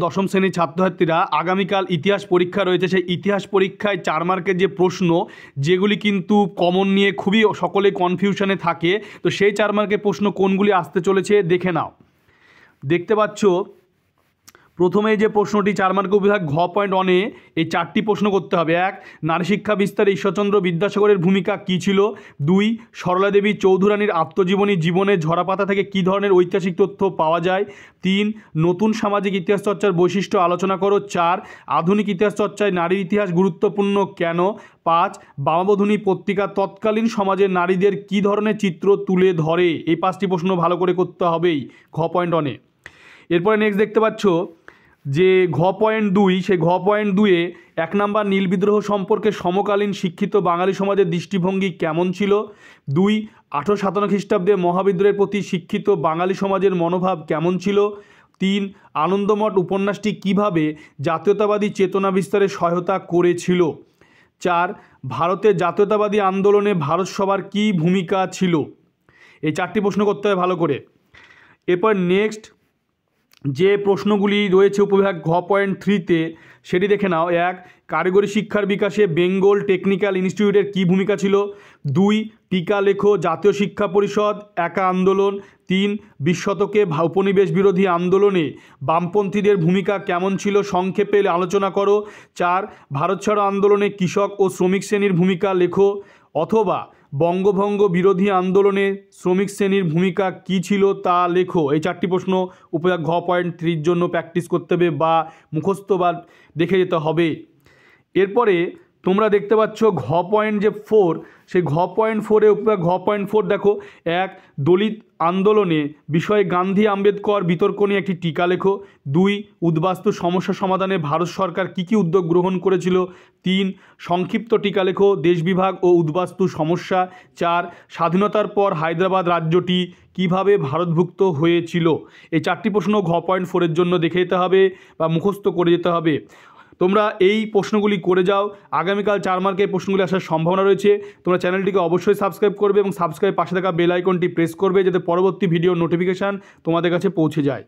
দশম শ্রেণীর ছাত্রছাত্রীরা আগামীকাল ইতিহাস পরীক্ষা রয়েছে। সেই ইতিহাস পরীক্ষায় 4 মার্কের যে প্রশ্ন, যেগুলি কিন্তু কমন নিয়ে খুবই সকলে কনফিউশনে থাকে, তো সেই 4 মার্কের প্রশ্ন কোনগুলি আসতে চলেছে দেখে নাও। দেখতে পাচ্ছ প্রথমে যে প্রশ্নটি 4 মার্কের বিভাগ ঘ পয়েন্ট অনে এই 4টি প্রশ্ন করতে হবে। 1, নারী শিক্ষা বিস্তারে ঈশ্বরচন্দ্র বিদ্যাসাগরের ভূমিকা কী ছিল? 2, সরলা দেবী চৌধুরানীর আত্মজীবনী জীবনের ঝরাপাতা থেকে কী ধরনের ঐতিহাসিক তথ্য পাওয়া যায়? 3, নতুন সামাজিক ইতিহাস চর্চার বৈশিষ্ট্য আলোচনা করো। 4, আধুনিক ইতিহাস চর্চায় নারীর ইতিহাস গুরুত্বপূর্ণ কেন? 5, বামাবধূনী পত্রিকা তৎকালীন সমাজের নারীদের কী ধরনের চিত্র তুলে ধরে? এই 5টি প্রশ্ন ভালো করে করতে হবেই ঘ পয়েন্ট অনে। এরপরে নেক্সট দেখতে পাচ্ছ যে ঘ পয়েন্ট 2, সেই ঘ পয়েন্ট 2-এ 1 নাম্বার নীল বিদ্রোহ সম্পর্কে সমকালীন শিক্ষিত বাঙালি সমাজের দৃষ্টিভঙ্গি কেমন ছিল? 2, 1857 খ্রিস্টাব্দে মহাবিদ্রোহের প্রতি শিক্ষিত বাঙালি সমাজের মনোভাব কেমন ছিল? 3, আনন্দমঠ উপন্যাসটি কিভাবে জাতীয়তাবাদী চেতনা বিস্তারে সহায়তা করেছিল? 4, ভারতের জাতীয়তাবাদী আন্দোলনে ভারত সভার কী ভূমিকা ছিল? এই 4টি প্রশ্ন করতে হবে ভালো করে। এরপর নেক্সট যে প্রশ্নগুলি রয়েছে উপবিভাগ ঘ পয়েন্ট 3-তে সেটি দেখে নাও। 1, কারিগরি শিক্ষার বিকাশে বেঙ্গল টেকনিক্যাল ইনস্টিটিউটের কী ভূমিকা ছিল? 2, টিকা লেখো জাতীয় শিক্ষা পরিষদ একা আন্দোলন। 3, 20 শতকে উপনিবেশ বিরোধী আন্দোলনে বামপন্থীদের ভূমিকা কেমন ছিল সংক্ষেপে আলোচনা করো। 4, ভারত ছাড়ো আন্দোলনে কৃষক ও শ্রমিক শ্রেণীর ভূমিকা লেখো। অথবা বঙ্গভঙ্গ বিরোধী আন্দোলনে শ্রমিক শ্রেণীর ভূমিকা কী ছিল তা লেখো। এই 4টি প্রশ্ন উপবিভাগ ঘ পয়েন্ট 3-র জন্য প্র্যাকটিস করতে হবে বা মুখস্থ বা দেখে যেতে হবে। এরপরে তোমরা দেখতে পাচ্ছ ঘ পয়েন্ট যে 4, সেই ঘ পয়েন্ট 4-এ উপবিভাগ ঘ পয়েন্ট 4 দেখো। 1, দলিত আন্দোলনে বিষয়ে গান্ধী আম্বেদকর বিতর্ক নিয়ে একটি টিকা লেখো। 2, উদ্বাস্তু সমস্যা সমাধানে ভারত সরকার কী কী উদ্যোগ গ্রহণ করেছিল? 3, সংক্ষিপ্ত টিকা লেখো দেশ বিভাগ ও উদ্বাস্তু সমস্যা। 4, স্বাধীনতার পর হায়দ্রাবাদ রাজ্যটি কিভাবে ভারতভুক্ত হয়েছিল? এই 4টি প্রশ্ন ঘ পয়েন্ট 4-এর জন্য দেখে যেতে হবে বা মুখস্থ করে যেতে হবে। তোমরা এই প্রশ্নগুলি করে যাও, আগামীকাল 4 মার্কের প্রশ্নগুলি আসার সম্ভাবনা রয়েছে। তোমরা চ্যানেলটিকে অবশ্যই সাবস্ক্রাইব করবে এবং সাবস্ক্রাইব পাশে থাকা বেল আইকনটি প্রেস করবে যাতে পরবর্তী ভিডিও নোটিফিকেশান তোমাদের কাছে পৌঁছে যায়।